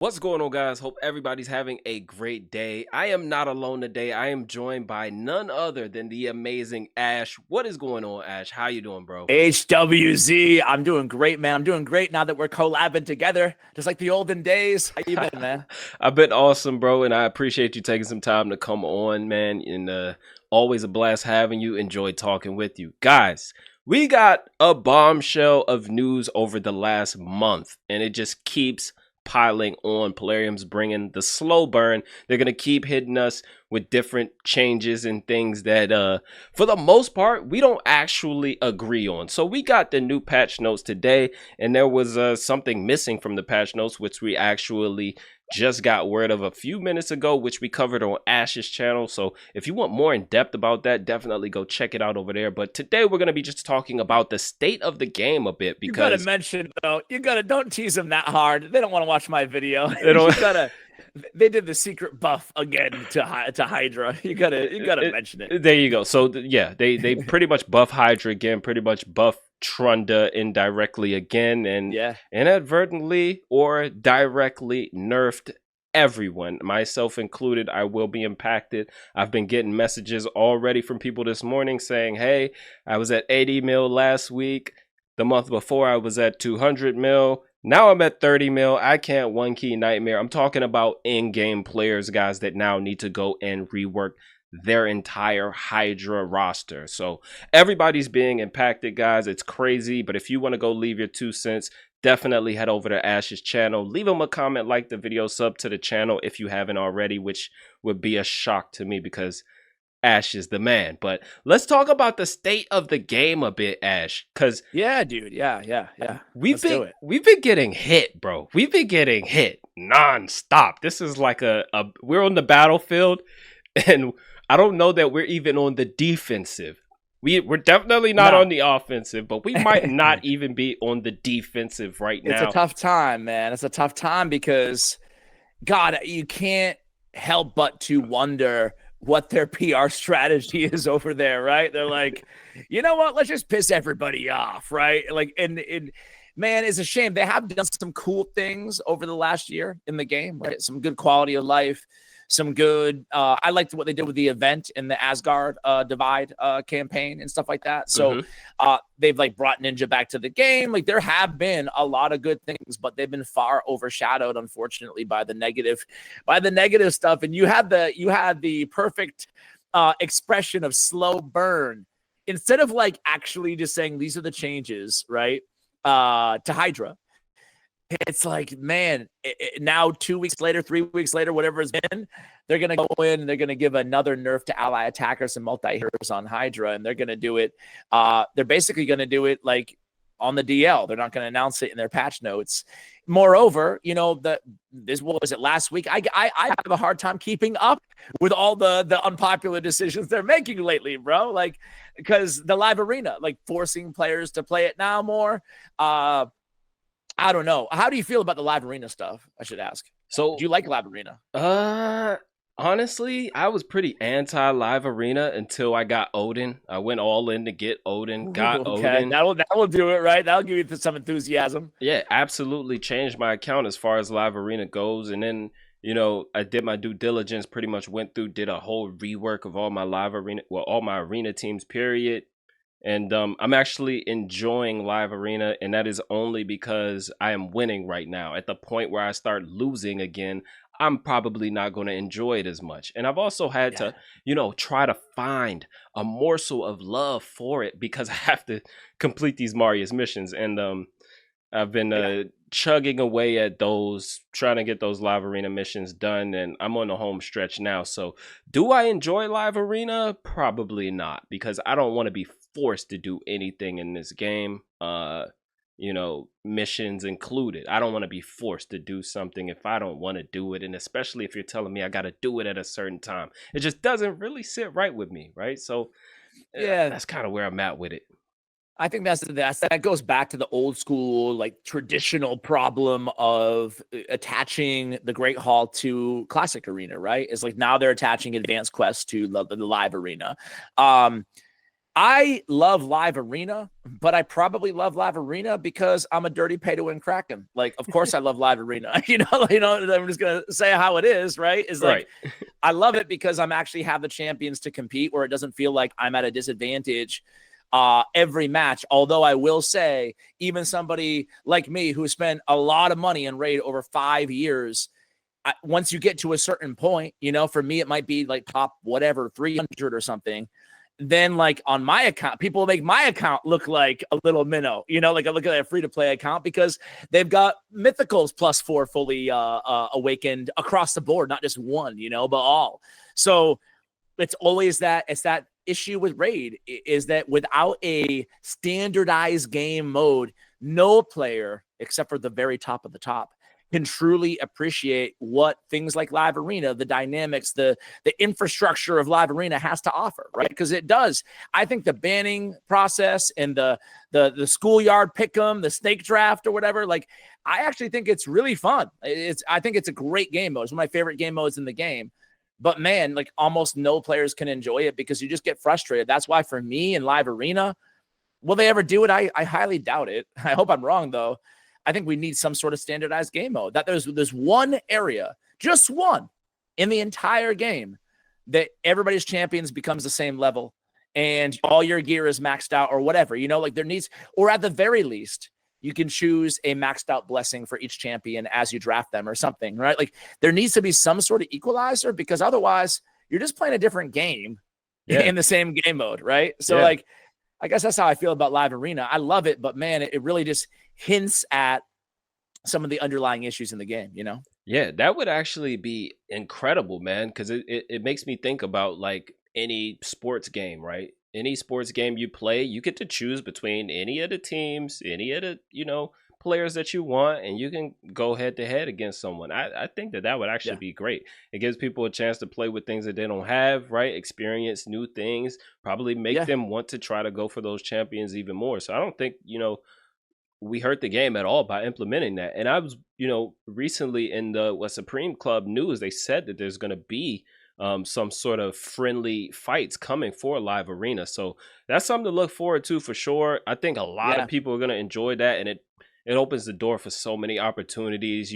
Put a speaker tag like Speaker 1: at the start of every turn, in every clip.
Speaker 1: What's going on, guys? Hope everybody's having a great day. I am not alone today. I am joined by none other than the amazing Ash. What is going on, Ash? How you doing, bro?
Speaker 2: HWZ, I'm doing great, man. I'm doing great now that we're collabing together, just like the olden days. How you been, man?
Speaker 1: I've been awesome, bro, and I appreciate you taking some time to come on, man. And always a blast having you. Enjoy talking with you, guys. We got a bombshell of news over the last month, and it just keeps piling on. PLARIUM's bringing the slow burn. They're gonna keep hitting us with different changes and things that for the most part we don't actually agree on. So we got the new patch notes today, and there was something missing from the patch notes, which we actually just got word of a few minutes ago, which we covered on Ash's channel. So if you want more in depth about that, definitely go check it out over there. But today we're going to be just talking about the state of the game a bit,
Speaker 2: You gotta
Speaker 1: because
Speaker 2: mention though. Don't tease them that hard. They don't want to watch my video.
Speaker 1: you know
Speaker 2: you gotta. They did the secret buff again to Hydra. You gotta mention it.
Speaker 1: there you go. So yeah, they pretty much buff Hydra again, pretty much buff Trunda indirectly again, and
Speaker 2: Yeah.
Speaker 1: inadvertently or directly nerfed everyone, myself included. I will be impacted. I've been getting messages already from people this morning saying, hey, I was at 80 mil last week. The month before I was at 200 mil. Now I'm at 30 mil. I can't one key nightmare. I'm talking about in-game players, guys, that now need to go and rework their entire Hydra roster. So everybody's being impacted, guys. It's crazy. But if you want to go leave your 2 cents, definitely head over to Ash's channel. Leave him a comment, like the video, sub to the channel if you haven't already, which would be a shock to me because Ash is the man. But let's talk about the state of the game a bit, Ash, because
Speaker 2: Yeah, dude. Yeah.
Speaker 1: we've
Speaker 2: Let's do
Speaker 1: been
Speaker 2: it.
Speaker 1: we've been getting hit, bro. We've been getting hit non-stop. This is like a we're on the battlefield, and I don't know that we're even on the defensive. We're definitely not
Speaker 2: No.
Speaker 1: on the offensive, but we might not even be on the defensive right
Speaker 2: It's a
Speaker 1: now.
Speaker 2: tough time, man. It's a tough time because God, you can't help but to wonder what their PR strategy is over there, right? They're like, you know what? Let's just piss everybody off, right? Like, and man, it's a shame. They have done some cool things over the last year in the game, right? Some good quality of life, some good. I liked what they did with the event in the Asgard Divide campaign and stuff like that. So
Speaker 1: Mhm.
Speaker 2: they've like brought Ninja back to the game. Like there have been a lot of good things, but they've been far overshadowed, unfortunately, by the negative stuff. And you had the perfect expression of slow burn instead of like actually just saying these are the changes, right? To Hydra. It's like, man, now 2 weeks later, 3 weeks later, whatever it's been, they're going to go in and they're going to give another nerf to ally attackers and multi-hitters on Hydra. And they're going to do it. They're basically going to do it like on the DL. They're not going to announce it in their patch notes. Moreover, you know, what was it last week? I have a hard time keeping up with all the unpopular decisions they're making lately, bro. Like, because the live arena, like forcing players to play it now more. I don't know. How do you feel about the live arena stuff? I should ask.
Speaker 1: So
Speaker 2: Do you like live arena?
Speaker 1: honestly, I was pretty anti live arena until I got Odin. I went all in to get Odin, got
Speaker 2: Okay,
Speaker 1: Odin.
Speaker 2: that will do it, right? That'll give you some enthusiasm.
Speaker 1: Yeah, absolutely changed my account as far as live arena goes. And then, I did my due diligence, pretty much went through, did a whole rework of all my live arena, well, all my arena teams, period. And I'm actually enjoying live arena, and that is only because I am winning right now. At the point where I start losing again, I'm probably not going to enjoy it as much. And I've also had
Speaker 2: Yeah.
Speaker 1: to, try to find a morsel of love for it because I have to complete these Marius missions. And I've been
Speaker 2: Yeah.
Speaker 1: chugging away at those, trying to get those live arena missions done, and I'm on the home stretch now. So, do I enjoy live arena? Probably not, because I don't want to be forced to do anything in this game. Missions included. I don't want to be forced to do something if I don't want to do it, and especially if you're telling me I got to do it at a certain time. It just doesn't really sit right with me, right? So,
Speaker 2: Yeah.
Speaker 1: that's kind of where I'm at with it.
Speaker 2: I think that goes back to the old school, like traditional problem of attaching the Great Hall to Classic Arena, right? It's like now they're attaching Advanced Quest to the live arena. I love Live Arena, but I probably love Live Arena because I'm a dirty pay to win Kraken. Like, of course I love Live Arena. I'm just gonna say how it is, right? Is like
Speaker 1: Right.
Speaker 2: I love it because I'm actually have the champions to compete where it doesn't feel like I'm at a disadvantage every match. Although I will say, even somebody like me who spent a lot of money in Raid over 5 years, once you get to a certain point, for me, it might be like top whatever, 300 or something. Then like on my account, people make my account look like a little minnow, like I look at a free to play account because they've got mythicals +4 fully awakened across the board, not just one, but all. So it's that issue with Raid is that without a standardized game mode, no player except for the very top of the top can truly appreciate what things like Live Arena, the dynamics, the infrastructure of Live Arena has to offer, right? Because it does. I think the banning process and the schoolyard pick'em, the snake draft or whatever, like I actually think it's really fun. I think it's a great game mode. It's one of my favorite game modes in the game. But man, like almost no players can enjoy it because you just get frustrated. That's why for me in Live Arena, will they ever do it? I highly doubt it. I hope I'm wrong though. I think we need some sort of standardized game mode. That there's one area, just one, in the entire game that everybody's champions becomes the same level and all your gear is maxed out or whatever. Like there needs, or at the very least, you can choose a maxed out blessing for each champion as you draft them or something, right? Like there needs to be some sort of equalizer because otherwise you're just playing a different game in the same game mode, right? So like, I guess that's how I feel about Live Arena. I love it, but man, it really just hints at some of the underlying issues in the game,
Speaker 1: Yeah, that would actually be incredible, man, because it makes me think about like any sports game, right? Any sports game you play, you get to choose between any of the teams, any of the, players that you want, and you can go head to head against someone. I think that would actually be great. It gives people a chance to play with things that they don't have, right? Experience new things, probably make them want to try to go for those champions even more. So I don't think, we hurt the game at all by implementing that. And I was, recently in the Supreme Club news, they said that there's going to be some sort of friendly fights coming for Live Arena. So that's something to look forward to for sure. I think a lot of people are going to enjoy that. And it opens the door for so many opportunities,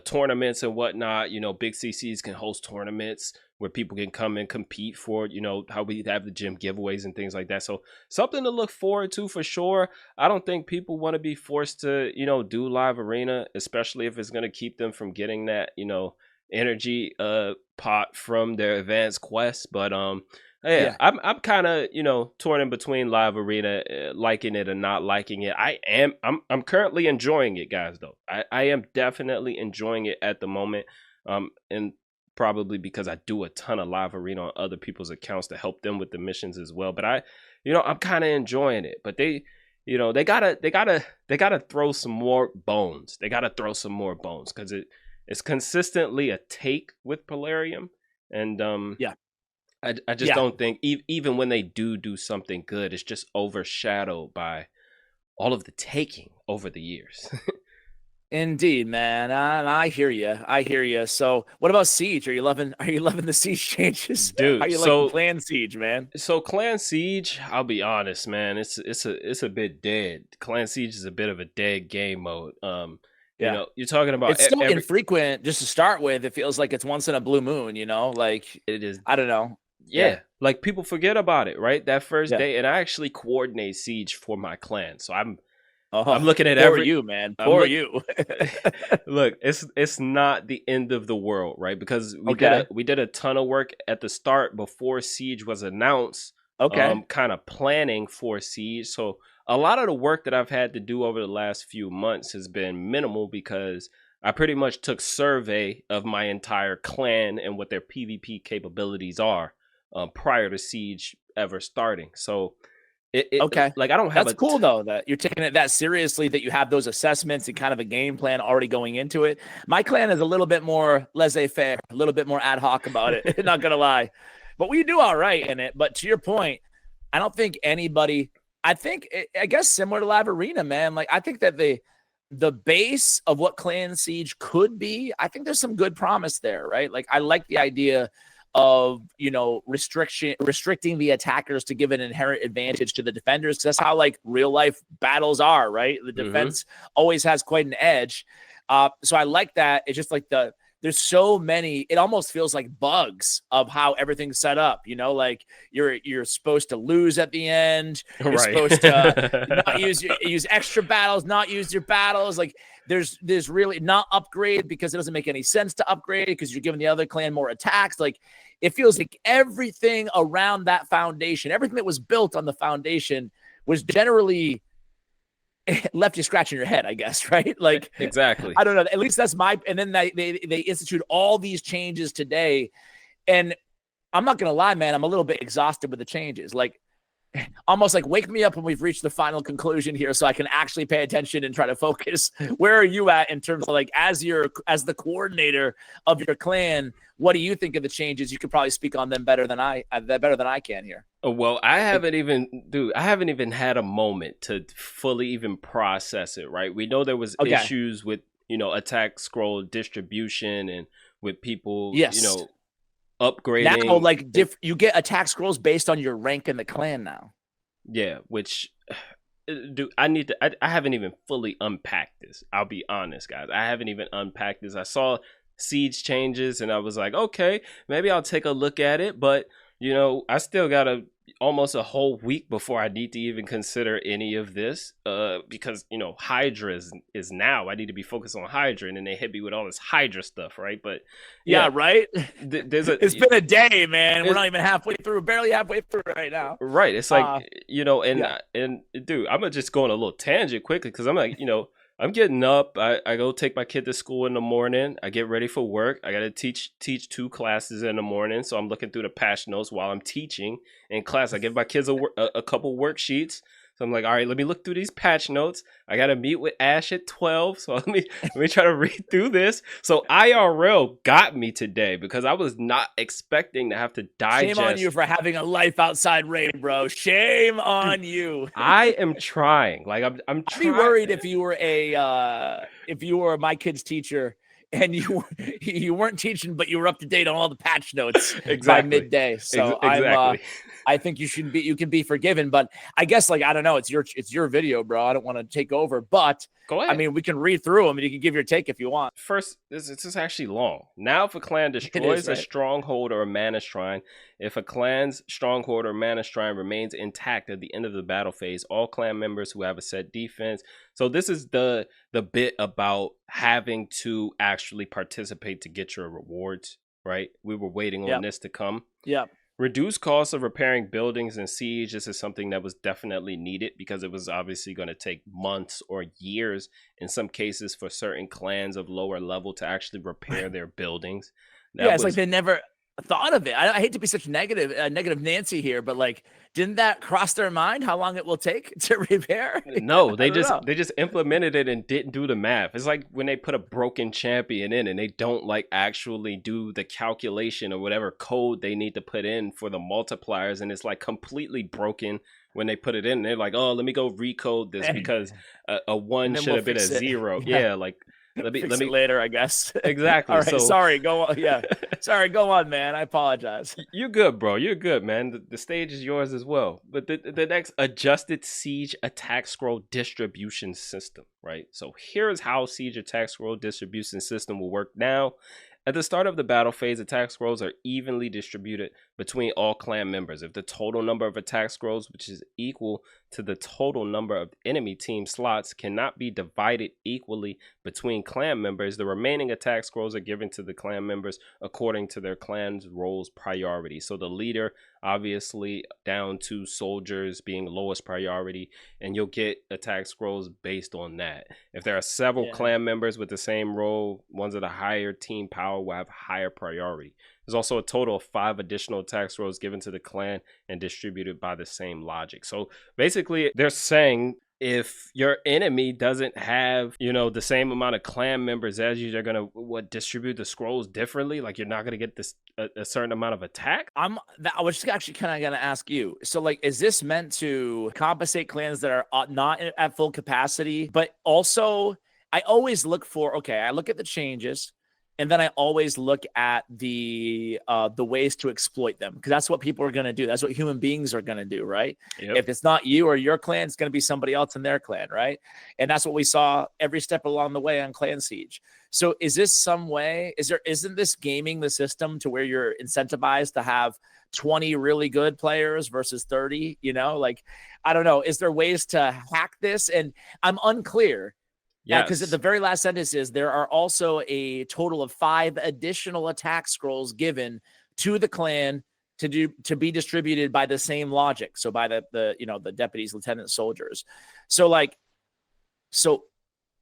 Speaker 1: tournaments and whatnot. Big CCs can host tournaments where people can come and compete for, how we have the gym giveaways and things like that. So something to look forward to for sure. I don't think people want to be forced to, do Live Arena, especially if it's going to keep them from getting that, energy pot from their advanced quest. But I'm kind of, torn in between Live Arena, liking it and not liking it. I'm currently enjoying it, guys, though. I am definitely enjoying it at the moment. And probably because I do a ton of Live Arena on other people's accounts to help them with the missions as well. But I'm kind of enjoying it. But they gotta throw some more bones. They gotta throw some more bones because it's consistently a take with PLARIUM. And I just don't think even when they do something good, it's just overshadowed by all of the taking over the years.
Speaker 2: Indeed, man. I hear you. I hear you. So, what about Siege? Are you loving the Siege changes,
Speaker 1: dude?
Speaker 2: How are you liking Clan Siege, man?
Speaker 1: So Clan Siege, I'll be honest, man. It's a bit dead. Clan Siege is a bit of a dead game mode. You're talking about
Speaker 2: it's still infrequent. Just to start with, it feels like it's once in a blue moon. Like
Speaker 1: it is.
Speaker 2: I don't know.
Speaker 1: Yeah, like people forget about it, right? That first day, and I actually coordinate Siege for my clan, so I'm looking at
Speaker 2: you, man. You.
Speaker 1: Look, it's not the end of the world, right? Because we did a ton of work at the start before Siege was announced. Kind of planning for Siege. So a lot of the work that I've had to do over the last few months has been minimal because I pretty much took survey of my entire clan and what their PvP capabilities are prior to Siege ever starting. So like I don't have.
Speaker 2: That's cool though that you're taking it that seriously, that you have those assessments and kind of a game plan already going into it. My clan is a little bit more laissez-faire, a little bit more ad hoc about it. Not gonna lie, but we do all right in it. But to your point, I don't think anybody. I guess similar to Live Arena, man. Like I think that the base of what Clan Siege could be, I think there's some good promise there, right? Like I like the idea of, you know, restricting the attackers to give an inherent advantage to the defenders, because that's how like real life battles are, right? The defense always has quite an edge. So I like that. It's just like there's so many, it almost feels like bugs of how everything's set up, you know, like you're supposed to lose at the end. You're supposed to not use extra battles, not use your battles. Like there's really not upgrade because it doesn't make any sense to upgrade because you're giving the other clan more attacks. Like it feels like everything around that foundation, everything that was built on the foundation was generally left you scratching your head, I guess, right? Like
Speaker 1: exactly.
Speaker 2: I don't know. At least that's my. And then they institute all these changes today, and I'm not gonna lie, man. I'm a little bit exhausted with the changes. Like almost like wake me up when we've reached the final conclusion here, so I can actually pay attention and try to focus. Where are you at in terms of like as the coordinator of your clan? What do you think of the changes? You could probably speak on them better than I can here.
Speaker 1: Well, I haven't even had a moment to fully even process it, right? We know there was issues with, you know, attack scroll distribution and with people, you know, upgrading.
Speaker 2: Now, like, you get attack scrolls based on your rank in the clan now.
Speaker 1: Yeah, which, dude, I haven't even fully unpacked this. I'll be honest, guys. I haven't even unpacked this. I saw siege changes and I was like, okay, maybe I'll take a look at it, but you know, I still got almost a whole week before I need to even consider any of this, because you know, Hydra is now. I need to be focused on Hydra, and then they hit me with all this Hydra stuff, right? But
Speaker 2: yeah right. It's been a day, man. We're not even barely halfway through right now.
Speaker 1: Right. It's like you know, and dude, I'm gonna just go on a little tangent quickly because I'm like, you know, I'm getting up. I go take my kid to school in the morning. I get ready for work. I got to teach 2 classes in the morning. So I'm looking through the patch notes while I'm teaching in class. I give my kids a couple worksheets. So I'm like, all right, let me look through these patch notes. I got to meet with Ash at 12. So let me try to read through this. So IRL got me today because I was not expecting to have to digest.
Speaker 2: Shame on you for having a life outside raid, bro. Shame on you.
Speaker 1: I am trying. Like I'm trying.
Speaker 2: I'd be worried if you were my kid's teacher and you weren't teaching, but you were up to date on all the patch notes by midday. So exactly. I think you can be forgiven, but I guess like, I don't know, it's your video, bro. I don't want to take over, but
Speaker 1: go ahead.
Speaker 2: I mean, we can read through them and you can give your take if you want.
Speaker 1: First, this is actually long. Now, if a clan destroys a stronghold or a mana shrine, if a clan's stronghold or mana shrine remains intact at the end of the battle phase, all clan members who have a set defense. So this is the bit about having to actually participate to get your rewards, right? We were waiting on this to come.
Speaker 2: Yeah.
Speaker 1: Reduce costs of repairing buildings and siege. This is something that was definitely needed because it was obviously going to take months or years in some cases for certain clans of lower level to actually repair their buildings.
Speaker 2: It's like they never thought of it. I hate to be such negative Nancy here, but like, didn't that cross their mind how long it will take to repair?
Speaker 1: No, they just implemented it and didn't do the math. It's like when they put a broken champion in and they don't like actually do the calculation or whatever code they need to put in for the multipliers, and it's like completely broken when they put it in. They're like, oh, let me go recode this because a 1 should have been a 0. Yeah, like let me
Speaker 2: later, I guess.
Speaker 1: Exactly.
Speaker 2: All right, sorry, go on. Yeah. Sorry, go on, man. I apologize.
Speaker 1: You're good, bro. You're good, man. The stage is yours as well. But the next, adjusted siege attack scroll distribution system, right? So here's how siege attack scroll distribution system will work now. At the start of the battle phase, attack scrolls are evenly distributed between all clan members. If the total number of attack scrolls, which is equal to the total number of enemy team slots, cannot be divided equally between clan members, the remaining attack scrolls are given to the clan members according to their clan's role's priority. So the leader, obviously, down to soldiers being lowest priority, and you'll get attack scrolls based on that. If there are several clan members with the same role, ones at a higher team power will have higher priority. There's also a total of 5 additional attack scrolls given to the clan and distributed by the same logic. So basically, they're saying if your enemy doesn't have, you know, the same amount of clan members as you, they're gonna distribute the scrolls differently. Like you're not gonna get this a certain amount of attack.
Speaker 2: I was just actually kind of gonna ask you. So, like, is this meant to compensate clans that are not at full capacity? But also, I always look for. Okay, I look at the changes. And then I always look at the ways to exploit them, because that's what people are going to do. That's what human beings are going to do, right?
Speaker 1: Yep.
Speaker 2: If it's not you or your clan, it's going to be somebody else in their clan, right? And that's what we saw every step along the way on Clan Siege. So is this some way, isn't this gaming the system to where you're incentivized to have 20 really good players versus 30, you know? Like, I don't know. Is there ways to hack this? And I'm unclear. Yeah, because at the very last sentence is there are also a total of 5 additional attack scrolls given to the clan to be distributed by the same logic. So by the deputies, lieutenants, soldiers. So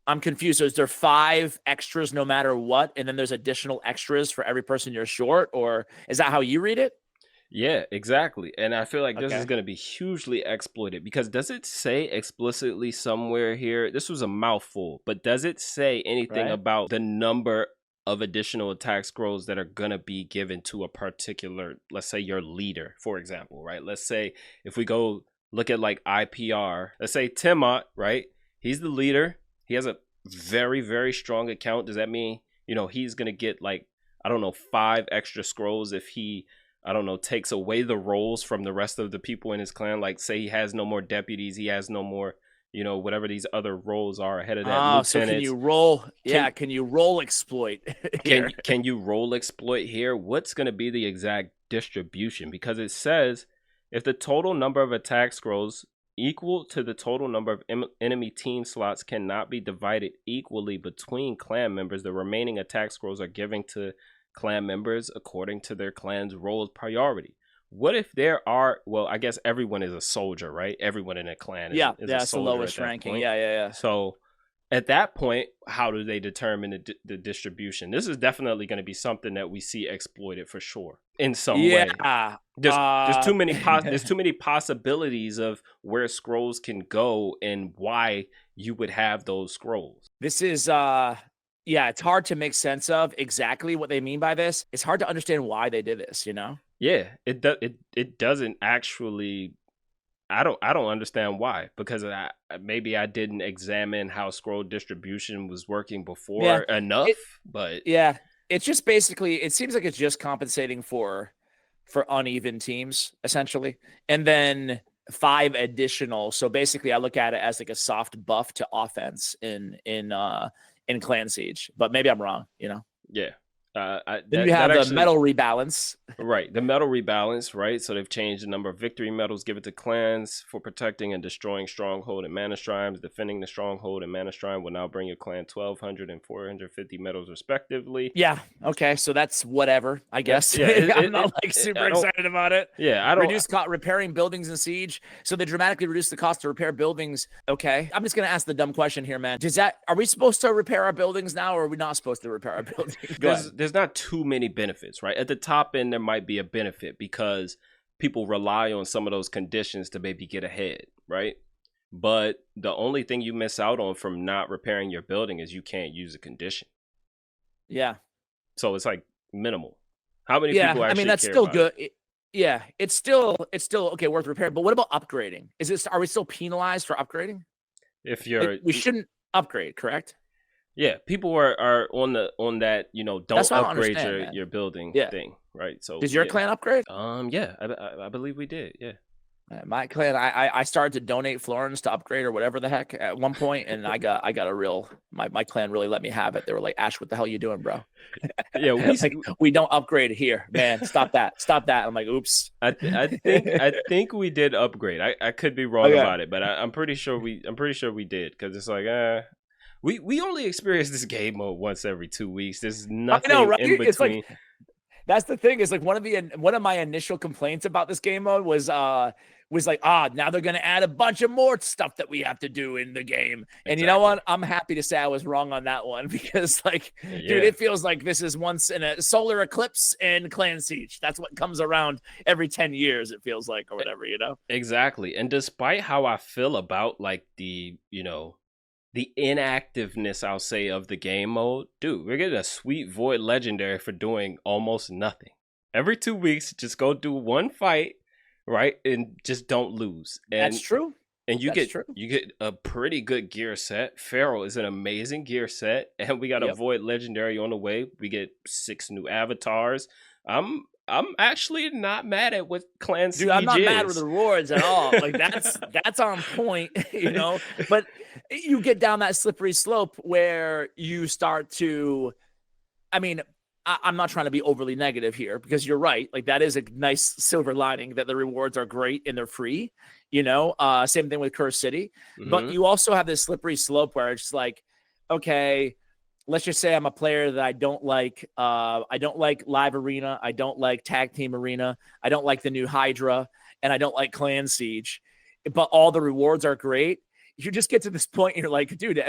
Speaker 2: I'm confused. So is there 5 extras no matter what, and then there's additional extras for every person you're short, or is that how you read it?
Speaker 1: Yeah, exactly. And I feel like this is going to be hugely exploited, because does it say explicitly somewhere here? This was a mouthful, but does it say anything about the number of additional attack scrolls that are going to be given to a particular, let's say your leader, for example, right? Let's say if we go look at like IPR, let's say Timot, right? He's the leader. He has a very, very strong account. Does that mean, he's going to get like, I don't know, 5 extra scrolls if he, I don't know, takes away the roles from the rest of the people in his clan? Like, say he has no more deputies, he has no more, whatever these other roles are ahead of that. Lieutenants.
Speaker 2: So can you roll? Can you roll exploit?
Speaker 1: Can you roll exploit here? What's going to be the exact distribution? Because it says if the total number of attack scrolls equal to the total number of enemy team slots cannot be divided equally between clan members, the remaining attack scrolls are given to clan members according to their clan's role priority. What if there are, well, I guess everyone is a soldier, right? Everyone in a clan is
Speaker 2: that's the lowest ranking.
Speaker 1: Point.
Speaker 2: Yeah.
Speaker 1: So at that point, how do they determine the distribution? This is definitely going to be something that we see exploited for sure in some way. There's too many there's too many possibilities of where scrolls can go and why you would have those scrolls.
Speaker 2: This is it's hard to make sense of exactly what they mean by this. It's hard to understand why they did this,
Speaker 1: Yeah, it doesn't actually. I don't understand why, because maybe I didn't examine how scroll distribution was working before enough. But
Speaker 2: it's just basically, it seems like it's just compensating for uneven teams essentially, and then 5 additional. So basically, I look at it as like a soft buff to offense in Clan Siege, but maybe I'm wrong.
Speaker 1: Yeah.
Speaker 2: Then you have the medal rebalance.
Speaker 1: Right, the medal rebalance, right? So they've changed the number of victory medals given to clans for protecting and destroying stronghold and mana shrines. Defending the stronghold and mana shrine will now bring your clan 1,200 and 450 medals respectively.
Speaker 2: Yeah, okay, so that's whatever, I guess. I'm not super excited about it.
Speaker 1: Yeah, I don't.
Speaker 2: Reduce repairing buildings in Siege. So they dramatically reduce the cost to repair buildings. Okay, I'm just going to ask the dumb question here, man. Are we supposed to repair our buildings now, or are we not supposed to repair our buildings?
Speaker 1: There's not too many benefits, right? At the top end, there might be a benefit because people rely on some of those conditions to maybe get ahead, right? But the only thing you miss out on from not repairing your building is you can't use a condition.
Speaker 2: Yeah.
Speaker 1: So it's like minimal. How many people actually
Speaker 2: that's
Speaker 1: care
Speaker 2: still
Speaker 1: about
Speaker 2: good.
Speaker 1: It?
Speaker 2: It's still okay, worth repairing. But what about upgrading? Are we still penalized for upgrading?
Speaker 1: If you're,
Speaker 2: we shouldn't upgrade, correct?
Speaker 1: Yeah, people are on that, don't upgrade your building thing, right? So
Speaker 2: did your clan upgrade?
Speaker 1: Yeah, I believe we did. Yeah.
Speaker 2: My clan, I started to donate florins to upgrade or whatever the heck at one point, and I got a real my clan really let me have it. They were like, Ash, what the hell are you doing, bro?
Speaker 1: Yeah,
Speaker 2: we don't upgrade here, man. Stop that. I'm like, oops.
Speaker 1: I think we did upgrade. I could be wrong about it, but I'm pretty sure we did, because it's like we only experience this game mode once every 2 weeks. There's nothing in between.
Speaker 2: It's like, that's the thing. Is like one of my initial complaints about this game mode was like, now they're gonna add a bunch of more stuff that we have to do in the game. And exactly. You know what? I'm happy to say I was wrong on that one, because dude, it feels like this is once in a solar eclipse in Clan Siege. That's what comes around every 10 years, it feels like, or whatever,
Speaker 1: Exactly. And despite how I feel about like the inactiveness, I'll say, of the game mode, dude, we're getting a sweet void legendary for doing almost nothing. Every 2 weeks, just go do one fight, right? And just don't lose. And
Speaker 2: that's true.
Speaker 1: And
Speaker 2: That's true.
Speaker 1: you get a pretty good gear set. Feral is an amazing gear set, and we got a
Speaker 2: Yep.
Speaker 1: Void Legendary on the way. We get 6 new avatars. I'm actually not mad at what Clan
Speaker 2: Dude, I'm
Speaker 1: Siege
Speaker 2: not mad with
Speaker 1: is.
Speaker 2: the rewards at all. Like that's on point, you know. But you get down that slippery slope where you start to, I mean, I'm not trying to be overly negative here because you're right. Like that is a nice silver lining that the rewards are great and they're free, you know. Same thing with Curse City. But
Speaker 1: Mm-hmm.
Speaker 2: you also have this slippery slope where it's like, okay, let's just say I'm a player that I don't like. I don't like Live Arena. I don't like Tag Team Arena. I don't like the new Hydra, and I don't like Clan Siege. But all the rewards are great. You just get to this point, and you're like, dude,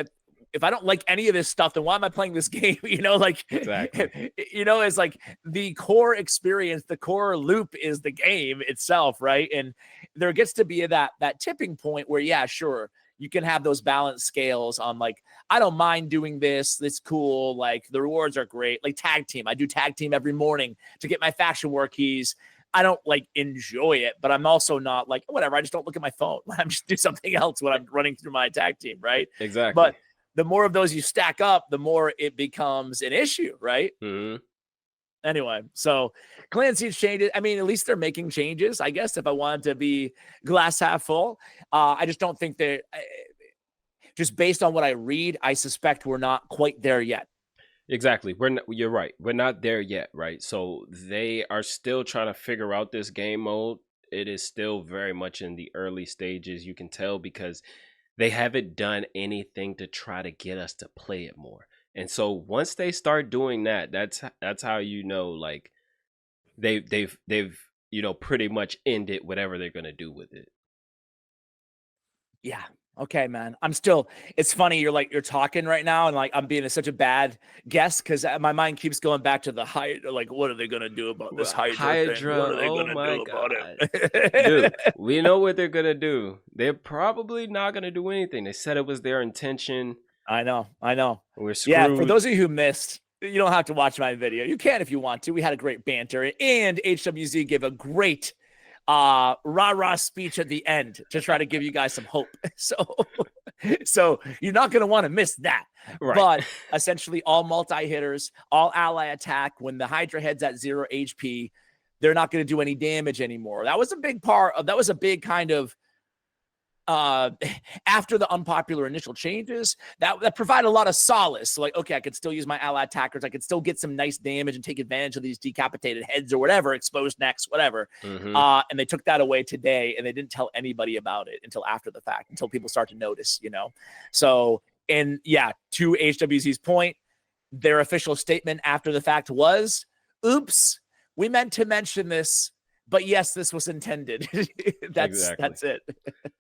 Speaker 2: if I don't like any of this stuff, then why am I playing this game? You know, like,
Speaker 1: Exactly.
Speaker 2: you know, it's like the core experience, the core loop is the game itself, right? And there gets to be that tipping point where, yeah, sure, you can have those balance scales on like, I don't mind doing this. It's cool. Like the rewards are great. Like tag team. I do tag team every morning to get my faction war keys. I don't like enjoy it, but I'm also not like, whatever. I just don't look at my phone. I'm just do something else when I'm running through my tag team. Right.
Speaker 1: Exactly.
Speaker 2: But the more of those you stack up, the more it becomes an issue. Right.
Speaker 1: Mm-hmm.
Speaker 2: Anyway, so Clan Siege changes. I mean, at least they're making changes, I guess, if I wanted to be glass half full. I just don't think they're just based on what I read, I suspect we're not quite there yet.
Speaker 1: Exactly. You're right. We're not there yet, right? So they are still trying to figure out this game mode. It is still very much in the early stages. You can tell because they haven't done anything to try to get us to play it more. And so once they start doing that, that's how you know like they've pretty much ended whatever they're gonna do with it.
Speaker 2: Yeah. Okay, man. It's funny. You're talking right now and like, I'm being such a bad guess because my mind keeps going back to the Hydra. Like, what are they going to do about this Hydra thing? What
Speaker 1: Hydra,
Speaker 2: are they
Speaker 1: oh
Speaker 2: going to
Speaker 1: my
Speaker 2: do about
Speaker 1: god.
Speaker 2: it?
Speaker 1: Dude, we know what they're gonna do. They're probably not gonna do anything. They said it was their intention.
Speaker 2: I know.
Speaker 1: We're
Speaker 2: Yeah. For
Speaker 1: screwed.
Speaker 2: those of you who missed, you don't have to watch my video. You can if you want to. We had a great banter and HWZ gave a great rah-rah speech at the end to try to give you guys some hope. So you're not going to want to miss that.
Speaker 1: Right.
Speaker 2: But essentially all multi-hitters, all ally attack, when the Hydra heads at 0 HP, they're not going to do any damage anymore. That was a big part of, that was a big kind of after the unpopular initial changes that provide a lot of solace. So like, okay, I could still use my ally attackers. I could still get some nice damage and take advantage of these decapitated heads or whatever, exposed necks, whatever.
Speaker 1: Mm-hmm.
Speaker 2: And they took that away today and they didn't tell anybody about it until after the fact, until people start to notice, you know? So, and yeah, to HWZ's point, their official statement after the fact was, oops, we meant to mention this, but yes, this was intended. That's it.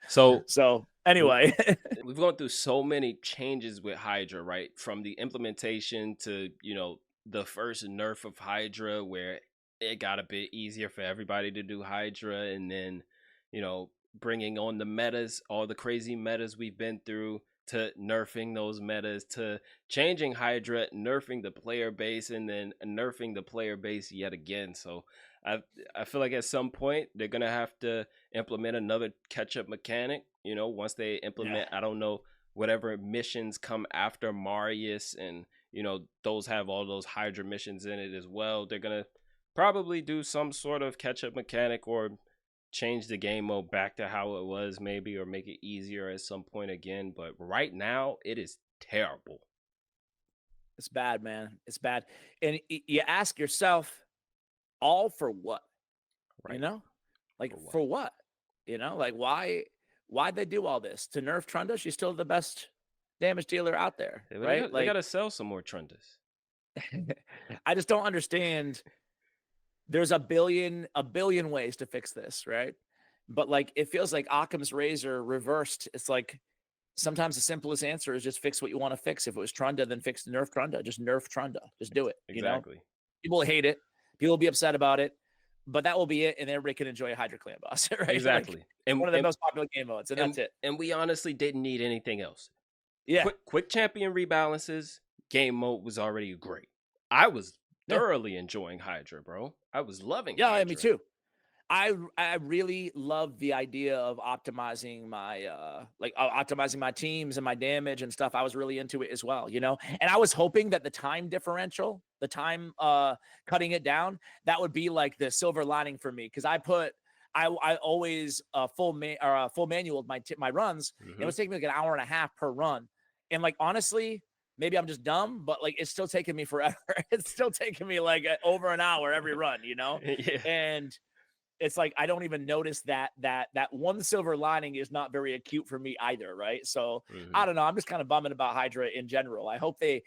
Speaker 2: So anyway,
Speaker 1: we've gone through so many changes with Hydra, right? From the implementation to, the first nerf of Hydra where it got a bit easier for everybody to do Hydra, and then, bringing on the metas, all the crazy metas we've been through, to nerfing those metas, to changing Hydra, nerfing the player base, and then nerfing the player base yet again. So I feel like at some point they're gonna have to implement another catch-up mechanic. Once they implement, I don't know, whatever missions come after Marius, and those have all those Hydra missions in it as well. They're gonna probably do some sort of catch-up mechanic or change the game mode back to how it was, maybe, or make it easier at some point again. But right now, it is terrible.
Speaker 2: It's bad, man. It's bad. And you ask yourself, all for what? Right. Like for what? Like why'd they do all this? To nerf Trunda? She's still the best damage dealer out there, right?
Speaker 1: They gotta sell some more Trundas.
Speaker 2: I just don't understand. There's a billion ways to fix this, right? But like it feels like Occam's razor reversed. It's like sometimes the simplest answer is just fix what you want to fix. If it was Trunda, then fix nerf Trunda. Just nerf Trunda. Just do it.
Speaker 1: Exactly.
Speaker 2: People hate it. People will be upset about it, but that will be it, and everybody can enjoy a Hydra Clan boss, right?
Speaker 1: Exactly.
Speaker 2: Like, and one of the most popular game modes, and that's it.
Speaker 1: And we honestly didn't need anything else.
Speaker 2: Yeah.
Speaker 1: Quick champion rebalances, game mode was already great. I was thoroughly enjoying Hydra, bro. I was loving Hydra.
Speaker 2: Yeah, me too. I really love the idea of optimizing my optimizing my teams and my damage and stuff. I was really into it as well, you know. And I was hoping that the time differential, the time cutting it down, that would be like the silver lining for me, because I always full manual my runs.
Speaker 1: Mm-hmm.
Speaker 2: It was taking me like an hour and a half per run, and like honestly, maybe I'm just dumb, but like it's still taking me forever. It's still taking me like over an hour every run, you know.
Speaker 1: Yeah.
Speaker 2: And it's like I don't even notice that one silver lining is not very acute for me either, right? So I don't know. I'm just kind of bumming about Hydra in general. I hope they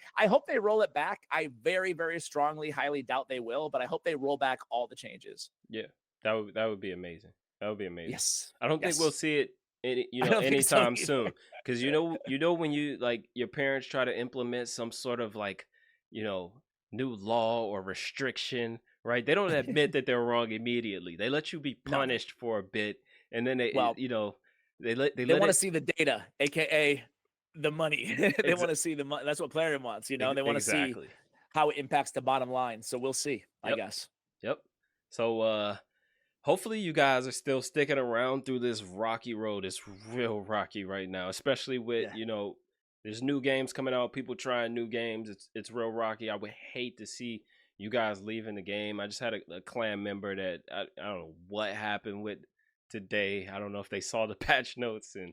Speaker 2: roll it back. I very, very strongly, highly doubt they will, but I hope they roll back all the changes.
Speaker 1: Yeah, that would be amazing. That would be amazing.
Speaker 2: Yes.
Speaker 1: I don't think we'll see it anytime soon, because when you like your parents try to implement some sort of like new law or restriction, right? They don't admit that they're wrong immediately. They let you be punished for a bit, and then they want
Speaker 2: to see the data, aka the money. They want to see the money. That's what PLARIUM wants. They want to see how it impacts the bottom line. So we'll see. I guess.
Speaker 1: Yep. So hopefully you guys are still sticking around through this rocky road. It's real rocky right now, especially with there's new games coming out, people trying new games. It's real rocky. I would hate to see you guys leaving the game. I just had a clan member that I don't know what happened with today. I don't know if they saw the patch notes and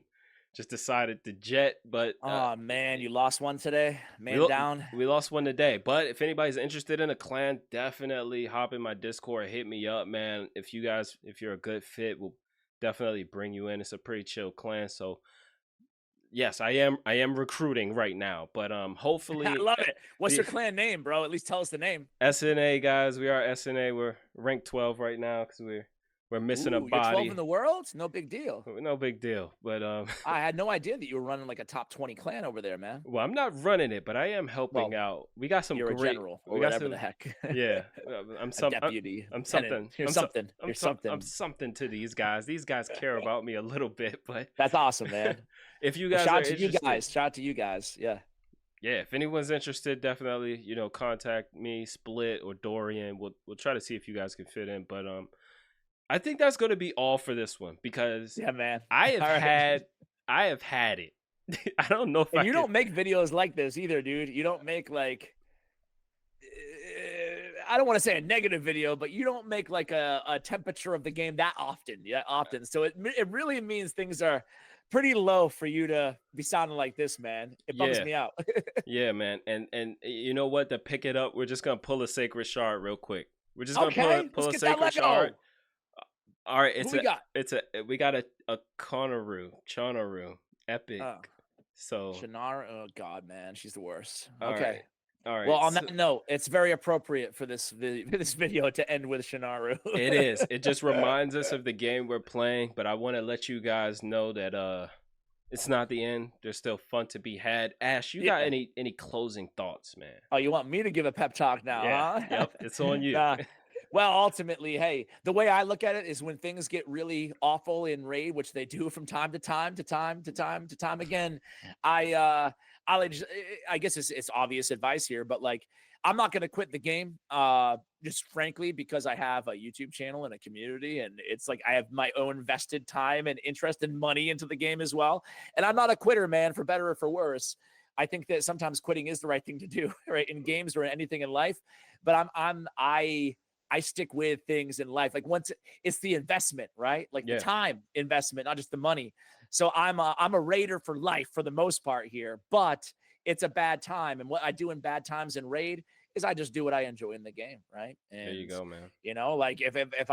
Speaker 1: just decided to jet. But
Speaker 2: oh man, you lost one today. Down.
Speaker 1: We lost one today. But if anybody's interested in a clan, definitely hop in my Discord, hit me up, man. If you're a good fit, we'll definitely bring you in. It's a pretty chill clan. So yes, I am recruiting right now, but hopefully
Speaker 2: I love it. What's your clan name, bro? At least tell us the name.
Speaker 1: SNA, guys. We are SNA. We're ranked 12 right now because we're missing a body.
Speaker 2: You're 12 in the world? No big deal.
Speaker 1: No big deal. But
Speaker 2: I had no idea that you were running like a top 20 clan over there, man.
Speaker 1: Well, I'm not running it, but I am helping out. We got some
Speaker 2: you're
Speaker 1: great
Speaker 2: a general or whatever the heck.
Speaker 1: Yeah. I'm some
Speaker 2: deputy.
Speaker 1: I'm something.
Speaker 2: You're something.
Speaker 1: You're something. I'm something to these guys. These guys care about me a little bit, but
Speaker 2: that's awesome, man.
Speaker 1: If you guys
Speaker 2: shout
Speaker 1: are
Speaker 2: out to
Speaker 1: interested,
Speaker 2: you guys. Shout out to you guys. Yeah.
Speaker 1: Yeah, if anyone's interested, definitely, contact me, Split or Dorian. We'll try to see if you guys can fit in, but I think that's going to be all for this one, because
Speaker 2: man,
Speaker 1: I have had it. I don't know if
Speaker 2: you don't make videos like this either, dude. You don't make like I don't want to say a negative video, but you don't make like a temperature of the game that often. Yeah, often. So it really means things are pretty low for you to be sounding like this, man. It bums me out.
Speaker 1: Yeah, man. And you know what? To pick it up, we're just gonna pull a sacred shard real quick. We're just gonna pull a sacred shard. All right, we got a Chonaru epic. So
Speaker 2: Shannara, oh god, man, she's the worst.
Speaker 1: All
Speaker 2: okay.
Speaker 1: All right.
Speaker 2: Well, on that note, it's very appropriate for this video to end with Shannara.
Speaker 1: It is. It just reminds us of the game we're playing, but I want to let you guys know that it's not the end. There's still fun to be had. Ash, you got any closing thoughts, man?
Speaker 2: Oh, you want me to give a pep talk now, huh?
Speaker 1: Yep, it's on you.
Speaker 2: Well, ultimately, hey, the way I look at it is when things get really awful in raid, which they do from time to time again, I guess it's obvious advice here, but like I'm not going to quit the game, just frankly, because I have a YouTube channel and a community, and it's like I have my own vested time and interest and money into the game as well. And I'm not a quitter, man, for better or for worse. I think that sometimes quitting is the right thing to do, right, in games or anything in life. But I stick with things in life. Like once it's the investment, right? Like the time investment, not just the money. So I'm a raider for life for the most part here, but it's a bad time. And what I do in bad times in raid is I just do what I enjoy in the game, right? And
Speaker 1: there you go, man.
Speaker 2: Like if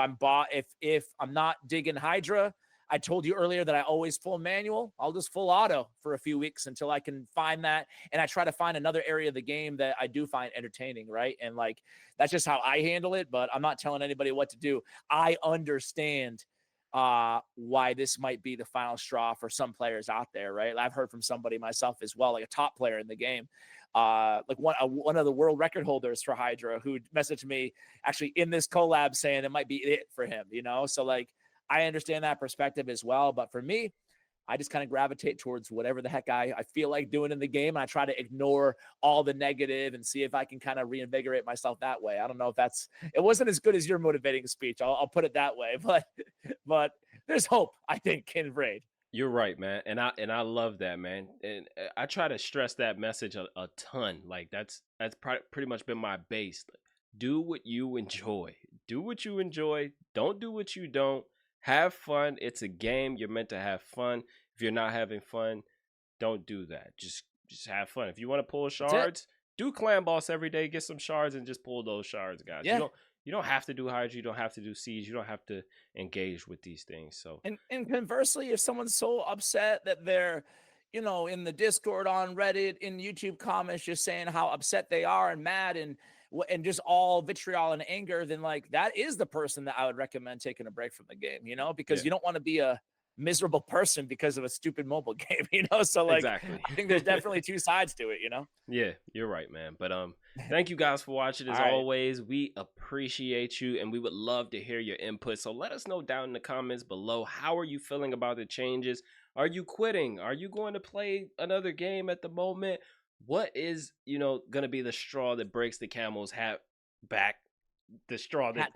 Speaker 2: I'm not digging Hydra, I told you earlier that I always full manual. I'll just full auto for a few weeks until I can find that. And I try to find another area of the game that I do find entertaining, right? And like, that's just how I handle it, but I'm not telling anybody what to do. I understand why this might be the final straw for some players out there, right? I've heard from somebody myself as well, like a top player in the game, like one of the world record holders for Hydra, who messaged me actually in this collab saying it might be it for him, So like, I understand that perspective as well. But for me, I just kind of gravitate towards whatever the heck I feel like doing in the game. And I try to ignore all the negative and see if I can kind of reinvigorate myself that way. I don't know if it wasn't as good as your motivating speech. I'll put it that way, but there's hope, I think, in Raid.
Speaker 1: You're right, man, and I love that, man, and I try to stress that message a ton. Like that's pretty much been my base. Do what you enjoy. Do what you enjoy. Don't do what you don't. Have fun. It's a game. You're meant to have fun. If you're not having fun, don't do that. Just have fun. If you want to pull shards, do clan boss every day. Get some shards and just pull those shards, guys.
Speaker 2: Yeah.
Speaker 1: You don't have to do Hydra. You don't have to do siege. You don't have to engage with these things. So
Speaker 2: and conversely, if someone's so upset that they're, in the Discord, on Reddit, in YouTube comments, just saying how upset they are and mad and just all vitriol and anger, then like that is the person that I would recommend taking a break from the game, because you don't want to be a miserable person because of a stupid mobile game, so like
Speaker 1: exactly.
Speaker 2: I think there's definitely two sides to it.
Speaker 1: Yeah, you're right, man. But thank you guys for watching. As always, we appreciate you and we would love to hear your input. So let us know down in the comments below, how are you feeling about the changes? Are you quitting? Are you going to play another game at the moment? What is, going to be the straw that breaks the camel's back? The straw that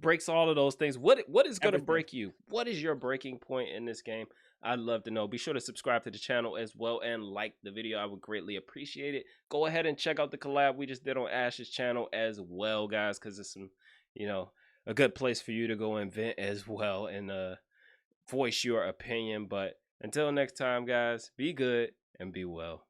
Speaker 1: breaks all of those things. What is going to break you? What is your breaking point in this game? I'd love to know. Be sure to subscribe to the channel as well and like the video. I would greatly appreciate it. Go ahead and check out the collab we just did on Ash's channel as well, guys, because it's some, a good place for you to go and vent as well and voice your opinion. But until next time, guys, be good and be well.